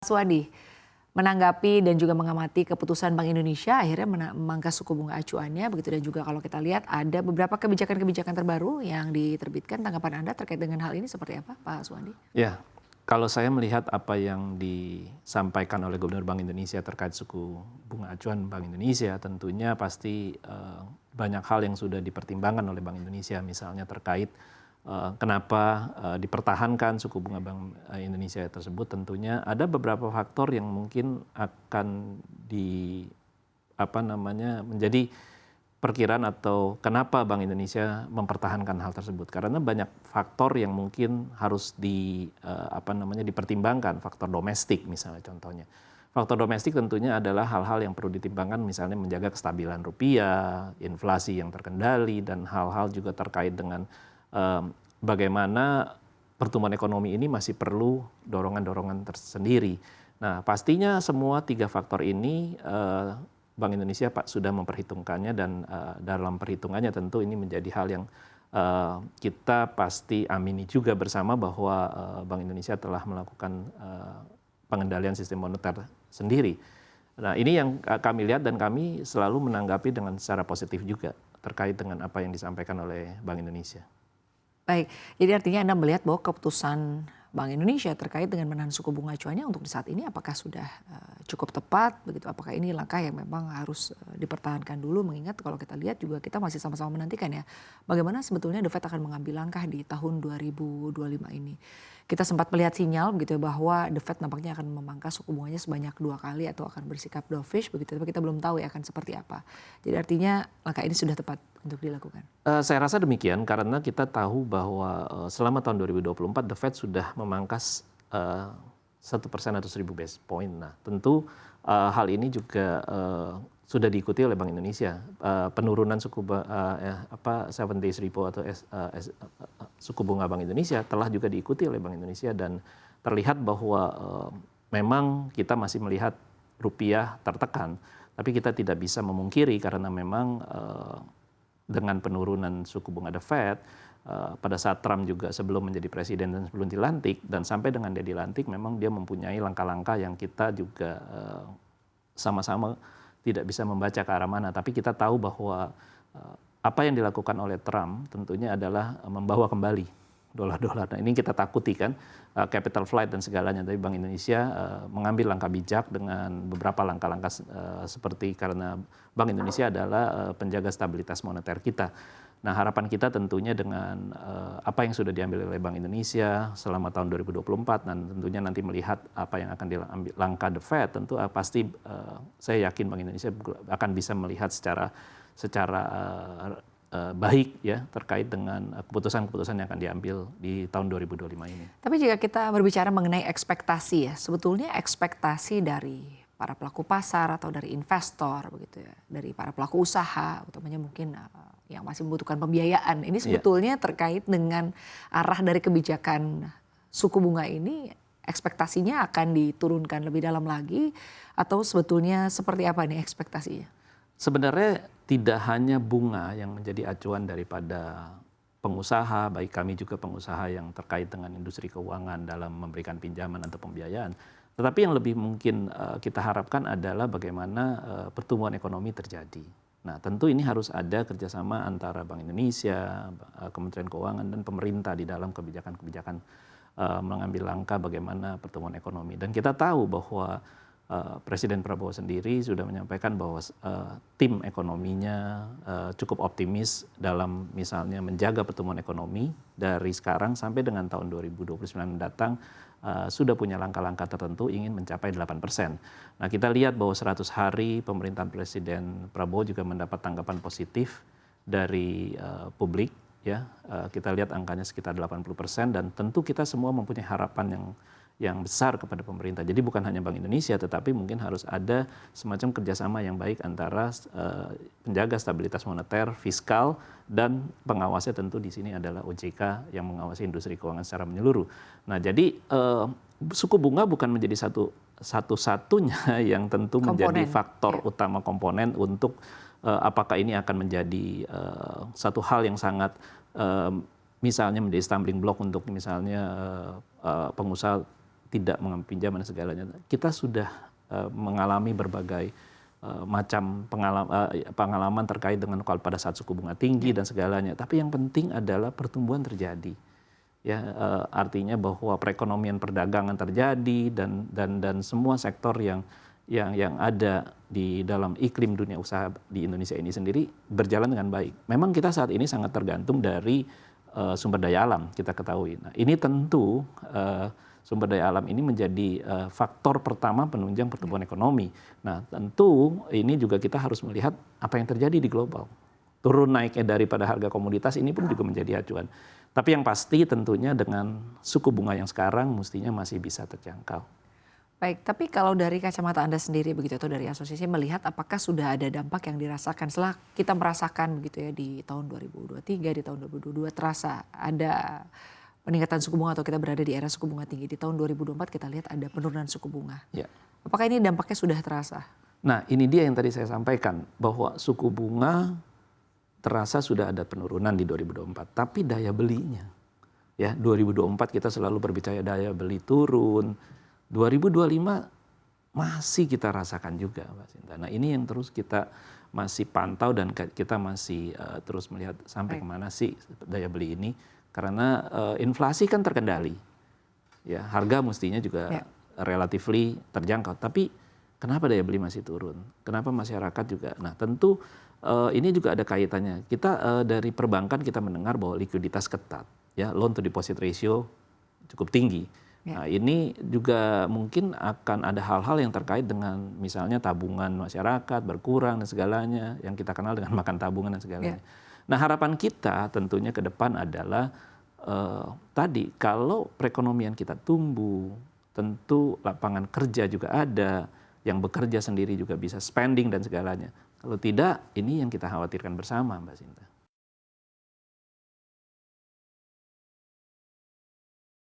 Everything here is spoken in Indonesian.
Swadi, menanggapi dan juga mengamati keputusan Bank Indonesia akhirnya memangkas suku bunga acuannya begitu, dan juga kalau kita lihat ada beberapa kebijakan-kebijakan terbaru yang diterbitkan. Tanggapan Anda terkait dengan hal ini seperti apa, Pak Swadi? Ya, kalau saya melihat apa yang disampaikan oleh Gubernur Bank Indonesia terkait suku bunga acuan Bank Indonesia, tentunya pasti banyak hal yang sudah dipertimbangkan oleh Bank Indonesia, misalnya terkait kenapa dipertahankan suku bunga Bank Indonesia tersebut. Tentunya ada beberapa faktor yang mungkin akan menjadi perkiraan atau kenapa Bank Indonesia mempertahankan hal tersebut, karena banyak faktor yang mungkin harus dipertimbangkan. Faktor domestik misalnya, contohnya faktor domestik tentunya adalah hal-hal yang perlu ditimbangkan, misalnya menjaga kestabilan rupiah, inflasi yang terkendali, dan hal-hal juga terkait dengan bagaimana pertumbuhan ekonomi ini masih perlu dorongan-dorongan tersendiri. Nah, pastinya semua tiga faktor ini Bank Indonesia sudah memperhitungkannya, dan dalam perhitungannya tentu ini menjadi hal yang kita pasti amini juga bersama, bahwa Bank Indonesia telah melakukan pengendalian sistem moneter sendiri. Nah, ini yang kami lihat, dan kami selalu menanggapi dengan secara positif juga terkait dengan apa yang disampaikan oleh Bank Indonesia. Baik, jadi artinya Anda melihat bahwa keputusan Bank Indonesia terkait dengan menahan suku bunga acuannya untuk di saat ini apakah sudah cukup tepat begitu? Apakah ini langkah yang memang harus dipertahankan dulu, mengingat kalau kita lihat juga kita masih sama-sama menantikan ya bagaimana sebetulnya The Fed akan mengambil langkah di tahun 2025 ini. Kita sempat melihat sinyal begitu ya bahwa The Fed nampaknya akan memangkas suku bunganya sebanyak 2 kali atau akan bersikap dovish begitu, tapi kita belum tahu ya akan seperti apa. Jadi artinya langkah ini sudah tepat untuk dilakukan. Saya rasa demikian, karena kita tahu bahwa selama tahun 2024 The Fed sudah memangkas 1% atau 1000 basis point. Nah, tentu hal ini juga sudah diikuti oleh Bank Indonesia. Penurunan suku 7 days repo atau suku bunga Bank Indonesia telah juga diikuti oleh Bank Indonesia, dan terlihat bahwa memang kita masih melihat rupiah tertekan, tapi kita tidak bisa memungkiri karena memang dengan penurunan suku bunga The Fed pada saat Trump juga sebelum menjadi presiden dan sebelum dilantik, dan sampai dengan dia dilantik, memang dia mempunyai langkah-langkah yang kita juga sama-sama tidak bisa membaca ke arah mana. Tapi kita tahu bahwa apa yang dilakukan oleh Trump tentunya adalah membawa kembali dolar-dolar. Nah, ini kita takuti kan, capital flight dan segalanya. Tapi Bank Indonesia mengambil langkah bijak dengan beberapa langkah-langkah seperti, karena Bank Indonesia adalah penjaga stabilitas moneter kita. Nah, harapan kita tentunya dengan apa yang sudah diambil oleh Bank Indonesia selama tahun 2024, dan tentunya nanti melihat apa yang akan diambil langkah The Fed, tentu pasti saya yakin Bank Indonesia akan bisa melihat secara baik ya terkait dengan keputusan-keputusan yang akan diambil di tahun 2025 ini. Tapi jika kita berbicara mengenai ekspektasi ya, sebetulnya ekspektasi dari para pelaku pasar atau dari investor begitu ya, dari para pelaku usaha, utamanya mungkin yang masih membutuhkan pembiayaan, ini sebetulnya terkait dengan arah dari kebijakan suku bunga ini, ekspektasinya akan diturunkan lebih dalam lagi atau sebetulnya seperti apa nih ekspektasinya? Sebenarnya tidak hanya bunga yang menjadi acuan daripada pengusaha, baik kami juga pengusaha yang terkait dengan industri keuangan dalam memberikan pinjaman atau pembiayaan. Tetapi yang lebih mungkin kita harapkan adalah bagaimana pertumbuhan ekonomi terjadi. Nah, tentu ini harus ada kerjasama antara Bank Indonesia, Kementerian Keuangan, dan pemerintah di dalam kebijakan-kebijakan mengambil langkah bagaimana pertumbuhan ekonomi. Dan kita tahu bahwa Presiden Prabowo sendiri sudah menyampaikan bahwa tim ekonominya cukup optimis dalam misalnya menjaga pertumbuhan ekonomi dari sekarang sampai dengan tahun 2029 mendatang, sudah punya langkah-langkah tertentu ingin mencapai 8%. Nah, kita lihat bahwa 100 hari pemerintahan Presiden Prabowo juga mendapat tanggapan positif dari publik. Ya, kita lihat angkanya sekitar 80%, dan tentu kita semua mempunyai harapan yang besar kepada pemerintah. Jadi bukan hanya Bank Indonesia, tetapi mungkin harus ada semacam kerjasama yang baik antara penjaga stabilitas moneter, fiskal, dan pengawasnya tentu di sini adalah OJK yang mengawasi industri keuangan secara menyeluruh. Nah, jadi suku bunga bukan menjadi satu-satunya yang tentu menjadi faktor utama komponen untuk apakah ini akan menjadi satu hal yang sangat misalnya menjadi stumbling block untuk misalnya pengusaha tidak mengambil pinjaman dan segalanya. Kita sudah mengalami berbagai macam pengalaman terkait dengan kalau pada saat suku bunga tinggi dan segalanya. Tapi yang penting adalah pertumbuhan terjadi. Ya, artinya bahwa perekonomian perdagangan terjadi dan semua sektor yang ada di dalam iklim dunia usaha di Indonesia ini sendiri berjalan dengan baik. Memang kita saat ini sangat tergantung dari sumber daya alam, kita ketahui. Nah, ini tentu sumber daya alam ini menjadi faktor pertama penunjang pertumbuhan ekonomi. Nah, tentu ini juga kita harus melihat apa yang terjadi di global. Turun naiknya daripada harga komoditas ini pun juga menjadi acuan. Tapi yang pasti tentunya dengan suku bunga yang sekarang mestinya masih bisa terjangkau. Baik, tapi kalau dari kacamata Anda sendiri begitu atau dari asosiasi melihat apakah sudah ada dampak yang dirasakan setelah kita merasakan begitu ya di tahun 2023, di tahun 2022 terasa ada peningkatan suku bunga atau kita berada di era suku bunga tinggi. Di tahun 2024 kita lihat ada penurunan suku bunga. Ya. Apakah ini dampaknya sudah terasa? Nah, ini dia yang tadi saya sampaikan bahwa suku bunga terasa sudah ada penurunan di 2024, tapi daya belinya, ya 2024 kita selalu berbicara daya beli turun, 2025 masih kita rasakan juga, Mbak Sinta. Nah ini yang terus kita masih pantau dan kita masih terus melihat sampai kemana sih daya beli ini, karena inflasi kan terkendali, ya harga mestinya juga relatively terjangkau, tapi kenapa daya beli masih turun? Kenapa masyarakat juga? Nah tentu ini juga ada kaitannya. Kita dari perbankan kita mendengar bahwa likuiditas ketat, ya loan to deposit ratio cukup tinggi. Nah ini juga mungkin akan ada hal-hal yang terkait dengan misalnya tabungan masyarakat berkurang dan segalanya, yang kita kenal dengan makan tabungan dan segalanya. Nah harapan kita tentunya ke depan adalah tadi kalau perekonomian kita tumbuh, tentu lapangan kerja juga ada, yang bekerja sendiri juga bisa spending dan segalanya. Kalau tidak, ini yang kita khawatirkan bersama, Mbak Sinta.